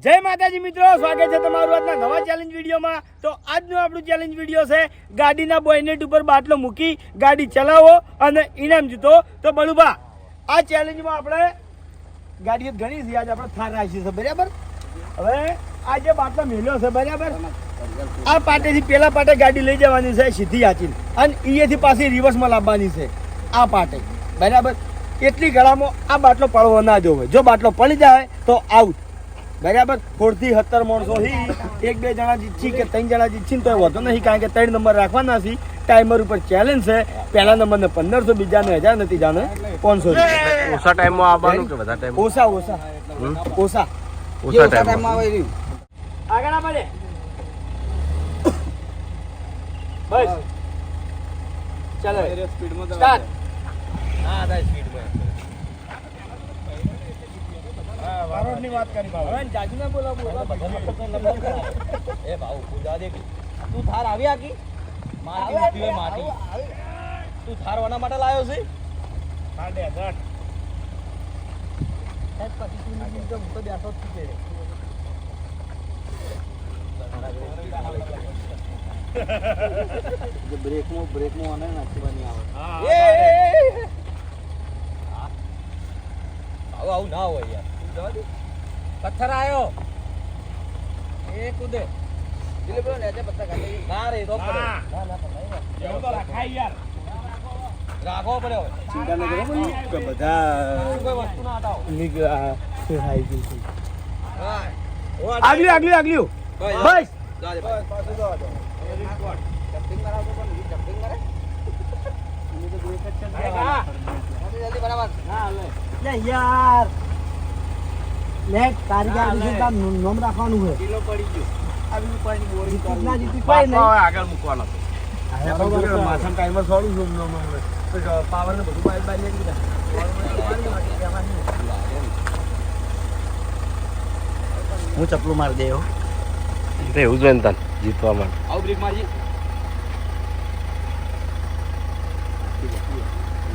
જય માતાજી મિત્રો, સ્વાગત છે તમારું આજના નવા ચેલેન્જ વિડીયોમાં. તો આજનું આપણું ચેલેન્જ વિડીયો છે ગાડીના બોયનેટ ઉપર બાટલો મૂકી ગાડી ચલાવો અને ઇનામ જીતો. તો બળુભા, આ ચેલેન્જમાં આપણે ગાડીઓ ઘણી છે. આજે આપણે થાર રાખી છે, બરાબર. હવે આ જે બાટલો મેલ્યો છે, બરાબર, આ પાટેથી પેલા પાટે ગાડી લઈ જવાની છે સીધી આચીને, અને અહીંયાથી પાછી રિવર્સમાં લાવવાની છે આ પાટે, બરાબર. એટલી ગળામાં આ બાટલો પડવો ના જોવે. જો બાટલો પડી જાય તો આઉટ, બરાબર. 4 થી 17 માણસો હી, 1-2 જણા જીતશી કે 3 જણા જીતશી તો વધુ નહીં, કારણ કે 3 નંબર રાખવાના છે. ટાઈમર ઉપર ચેલેન્જ છે. પહેલા નંબરને 1500, બીજાને 1000 નથી, જાને 500. ઓછા ટાઈમમાં આવવાનું કે બધા ટાઈમ? ઓછા ટાઈમમાં આવે રહ્યું. આગળ આ પડે બસ ચાલો સ્ટાર્ટ. હા દા સ્પીડમાં વારોડની વાત કરી ભાવ. હવે જાજુ ના બોલા એ ભાવ પૂજા દે. તું થાર આવી આકી માટી ઉઠી હોય માટી. તું થાર વાના માટે લાવ્યો છે? 8.5 પછી તું ની તો હું તો બેઠો જ છું. જે બ્રેકમાં આને નાખવાની આવે. આવું ના હોય યાર. પથ્થર આયો એ કૂદે દિલે પેલો નેચે પથ્થર કાઢે ના રે તો પડે. ના પડે એવું તો રાખાય યાર. રાખો પડે હવે. ચિંતા ન કરો કે બધા કોઈ વસ્તુ ના હટાવો. લીગ હાઈ ગઈ છે. હા આગલી બસ જા દે બસ પાછો જો જમ્પિંગ કરાવતો પણ જમ્પિંગ કરે. મને તો બ્રેક જ છે. જલ્દી બરાબર ના લે લે યાર. લે તારી ગાડી છે, નોમ રાખવાનું છે. કિલો પડી ગયો. આવી પાણી બોરી ના જીતી કોઈ નહીં. આગળ મૂકવાનો છે. આ બરાબર માસમ ટાઈમર છોડું છું નોમ તો પાવર ને બધું બાય બાય લઈ લીધા. હું ચપલું માર દે હો. એવું જ ને જીતવા માટે. આવ બ્રેક મારજી.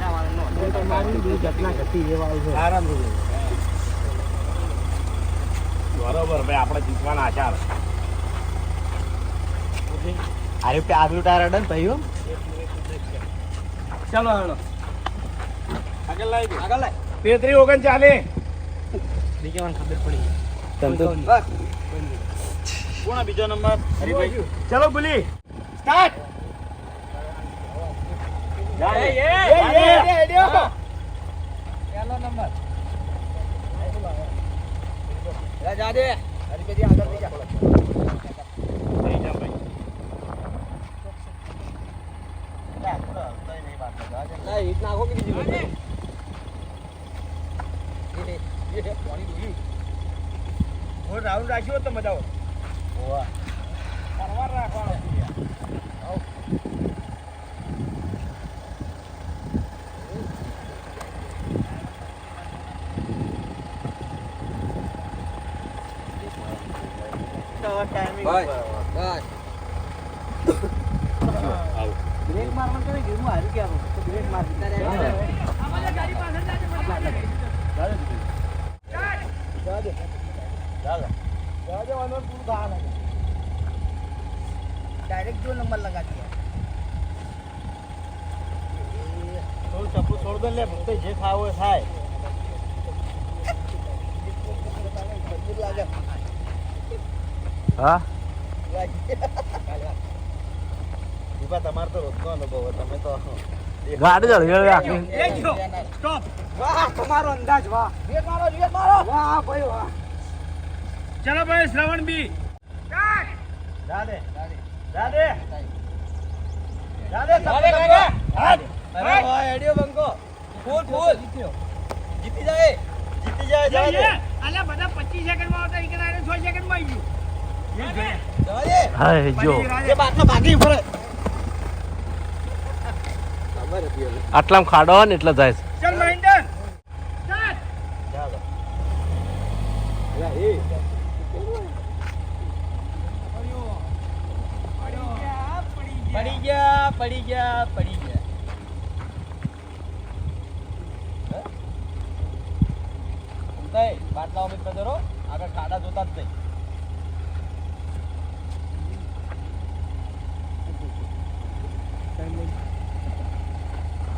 ના મારે નો તો મારી દૂર ઘટના ઘટી એ વાળું છે. આરામ થી બરોબર ભાઈ, આપણે જીતવાના આચાર. અરે પે આગલું ટાયર અડન ભાઈઓ. ચાલો હાલો આગળ લાવી આગળ લાય. 3339 બીજાને ખબર પડી. કોણ બીજો નંબર? હરીભાઈ. ચલો બોલી સ્ટાર્ટ. પહેલો નંબર જા દે. હરીભાઈ આગળ લઈ જા. લઈ જા ભાઈ. ના ઈટ નાખો કે બીજી વસ્તુ. એ પાણી દૂરી. હું રાઉન્ડ રાખ્યો તો મજા આવે. ઓવા પરવાર રાખવાનો. આવ તો ટાઈમિંગ બસ આવ બ્રેક મારવાનું કરે કે હું હારી કે આવો તો બ્રેક માર દીધા રે. અમારે ગાડી પાછળ જાજે वालों पूरा कहाँ लगा डायरेक्ट जो नंबर लगा दिया. थोड़ा चप्पू छोड़ दे ले भक्ते जे खाओ खाए. હા દીપા તમાર તો રોજનો અનુભવ હોય. તમે તો ગાડી જળગે રાખી. સ્ટોપ. વાહ તમારો અંદાજ. વાહ બ્રેક મારો વાહ ભાઈ વાહ. चलो भाई श्रवण बी राधे अरे भाई एडियो बंको फूल जीती जाए अल्लाह बता 25 सेकंड में होता इकन आने 6 सेकंड में आई હા જો ये बात तो भागी फरे આટલામાં ખાડો હોય ને એટલે જાય છે. चल मेंटेन स्टार्ट जा दो अरे ए पड़ी गया बाटला में कदरो આગળ ખાડા જોતા જ નહીં.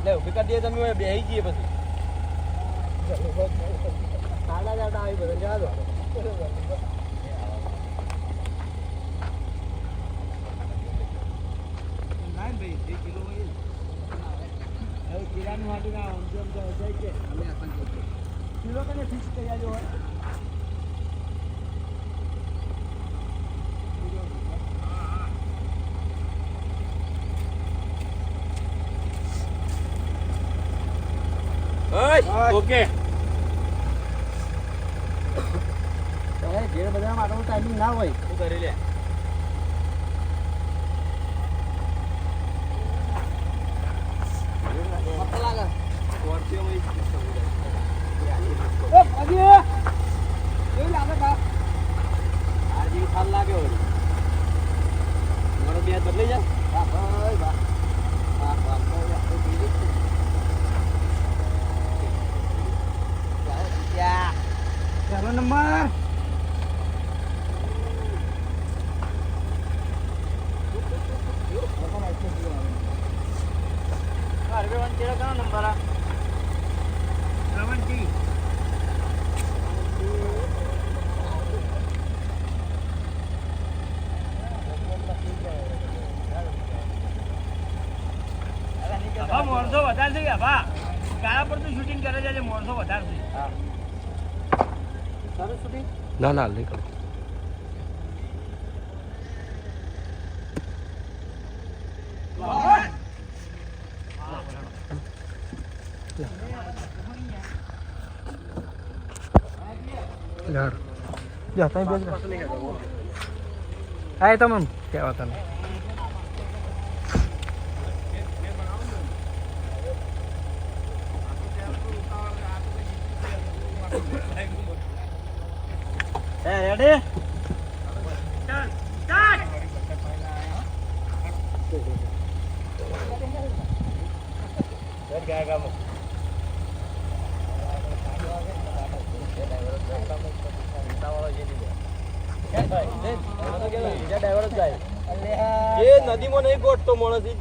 લે ઉભી કરી દઈએ તમે બેહી જઈએ પછી. ખાડા જાડા આવી બધા જવા દો. ઓકે જે બધા માટે ટાઈમિંગ ના હોય શું કરી લે. મોરસો વધારે છે ભા ગાળા પર તો શૂટિંગ કરે છે મોરસો વધારે છે. સરસ શૂટિંગ ના ના નહીં કરું. હા તમે કેવા તમે રેડી નદીમાં નહીં ગોઠતો માણસ ઈ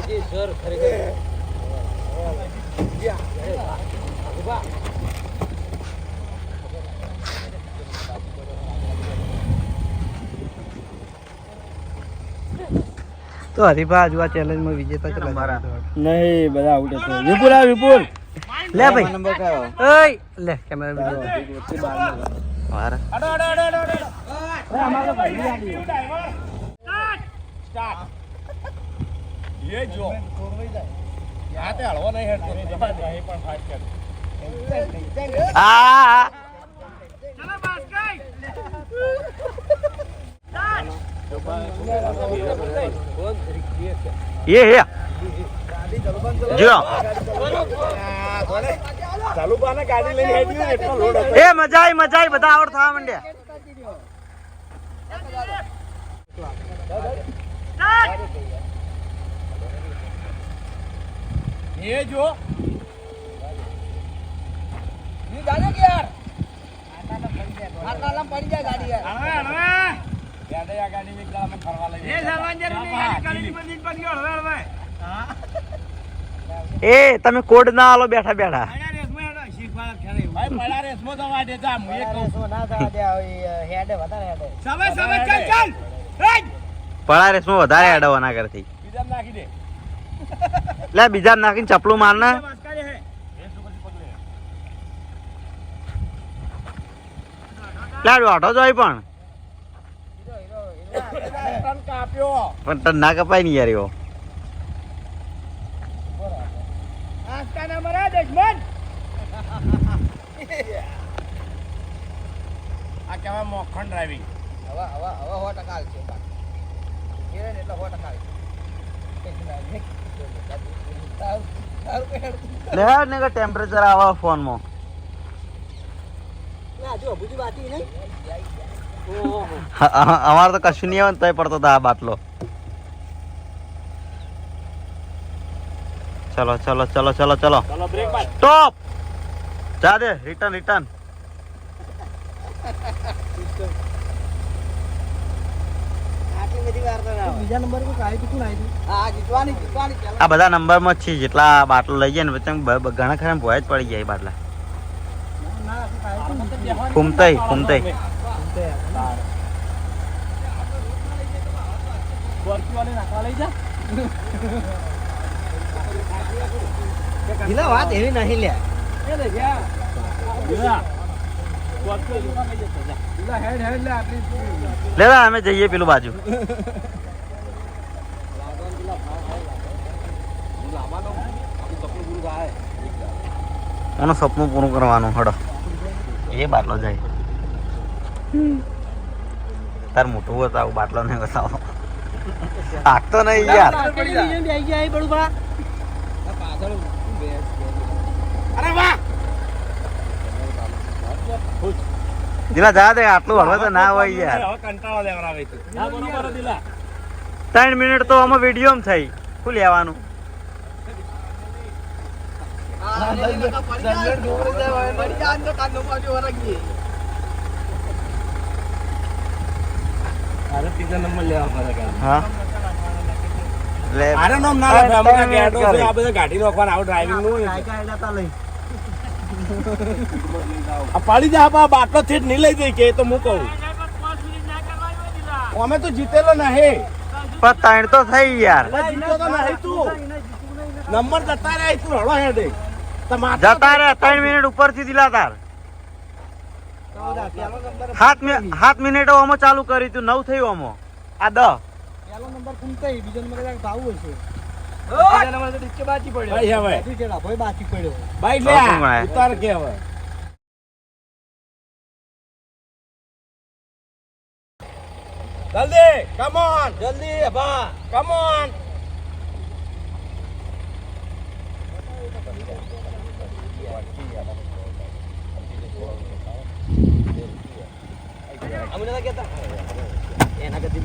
જ સર ખરેખર તો હરીફા હજુ આ ચેલેન્જમાં વિજેતા ચલા નહીં બધા આઉટ હતો. વિપુલ આ વિપુલ લે ભાઈ નંબર કયો ઓય લે કેમેરા મારા અડો અડો અડો અડો અડો અમારો ભાઈ આડી સ્ટાર્ટ ये जो यहाँ ते हलवा नहीं हटते जमा नहीं पर फाइट कर આ चलो बस गई એ હે જો ચાલુ પાને ગાડી લઈને હેડ્યું એટલો લોડ હતો. એ મજા આવી બધા આવડ થવા માંડ્યા. ये जो ये जाने के यार आटा पड़ जाए गाड़ी यार अरे यादे या गाड़ी में एकदम फरवा लगे ये सामान जरूर नहीं गाड़ी में दिन पर गयो हवे हां એ તમે કોડ ના આલો બેઠા બેઠા અરે રેસમાં હેડો શીખવા ખેલે ભાઈ પડા રેસમાં તો વાડે જા હું એક કહું ના જા દે હેડે વધારે હેડે સમય ચાલ ચાલ પળા રેસમાં વધારે એડવાના કરતી બીજા નાખી દે લે બીજા નાખીને ચપલું માર ને લાડુ આટો જોઈ પણ પણ તને ના કપાય નહીં યાર એવો આસ્તા મરા દશમન આ કેવા મોખણ ડ્રાઇવિંગ હવે 100% છે કેરે એટલે 100% લે ને કે ટેમ્પરેચર આવા ફોન માં ના જો બુજી બાતી નહીં અમારે તો કશું નહીં આવે ને તોય પડતો હતો આ બાટલો ચલો ચલો ચલો ચલો ચલો ચલો બ્રેક માર સ્ટોપ જા દે રિટર્ન રિટર્ન બીજા નંબર પર કાઈ તું કોણ આવી આ બધા નંબરમાં જ છે જેટલા બાટલો લઈ જાય ને પછી ઘણા ખરા ભોય જ પડી જાય બાટલા ફૂમતાઈ ફૂમતાઈ બોરકી વાલે નાખવા લઈ જા ગીલા વાત એવી નહીં લે એ લે જા ગીલા બોરકી વાલે નાખવા લઈ જા ગીલા હેડ હેડ લે આપણી લેવા અમે જઈએ પેલું બાજુ એનું સપનું પૂરું કરવાનું હડો એ બાટલો જાય તાર મોટું હોય તો આવું બાટલો નહીં બતાવો આગતો નહીં યાર અરે વાહ દિલા જા દે આટલું હળવે તો ના હોય યાર હવે કંટાળો લેવરાવે તું ના બરોબર દિલા 3 મિનિટ તો આમાં વિડીયો થઈ શું લેવાનું અરે ત્રીજા નંબર લેવા પડે હા લે આરે નામ ના લખે આપણે ગેટો છે આ બધા ગાડી રોકવાના આવ ડ્રાઇવિંગ નું આ પાડી જા બા બાટલો થેટ નહીં લઈ જઈ કે તો હું કહું અમે તો જીતેલો નહીં પણ 3 તો થઈ યાર જીતો તો નહીં તું નંબર જતા રહે તું હળો હેડે જતા રે 3 મિનિટ ઉપરથી દિલા તાર 7 મિનિટો આમાં ચાલુ કરી તું 9 થયું આમાં આ 10 પહેલો નંબર કુંતાઈ બીજો નંબર કદાચ ભાવ હશે ભાઈ હવે ભાઈ બાકી પડ્યો ભાઈ લે ઉતાર કે હવે જલ્દી કમ ઓન જલ્દી બા કમ ઓન અમને કેતા એના ગતિ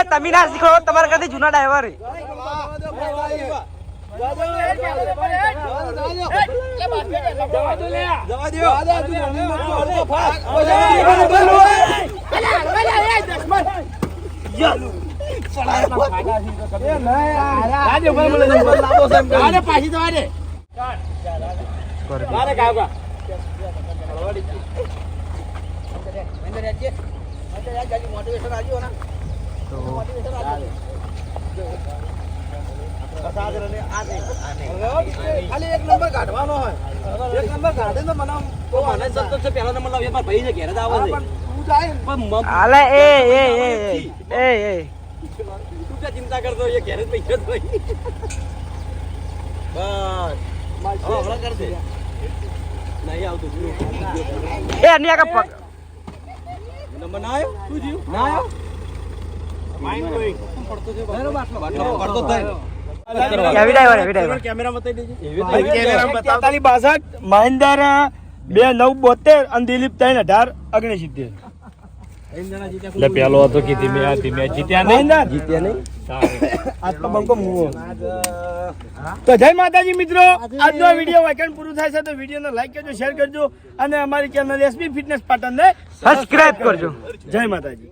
તમે ના શીખો તમારે કદી જૂના ડ્રાઈવર પાછી જવા દે ખાલી એક નંબર કાઢવાનો હોય એક નંબર કાઢે તો મને સંતોષ છે પહેલો નંબર લાવ્યો ભાઈ છે ઘેર જ આવે છે તું જાય પણ અલે એ તું ક્યાં ચિંતા કરતો એ ઘેર જ પૈસા જ હોય બસ હમણાં કર દે નહીં આવતું એ અન્ય કા પગ નંબર ના આવ્યો શું થયું ના આવ્યો માઇન્ડ ગોઈંગ પડતો છે પડતો થાય કેમેરામાં બતાવી દેજો કેમેરામાં બતાવ 4562 મહિન્દર 2972 અને દિલીપ 318 69 પેલો હતો કે ધીમે જીત્યા નહીં આજ તો બંકો મુવો તો જય માતાજી મિત્રો આજનો વિડીયો વાયકન પૂરું થાય છે તો વિડીયોને લાઈક કરજો શેર કરજો અને અમારી ચેનલ એસબી ફિટનેસ પાટણને સબસ્ક્રાઇબ કરજો જય માતાજી.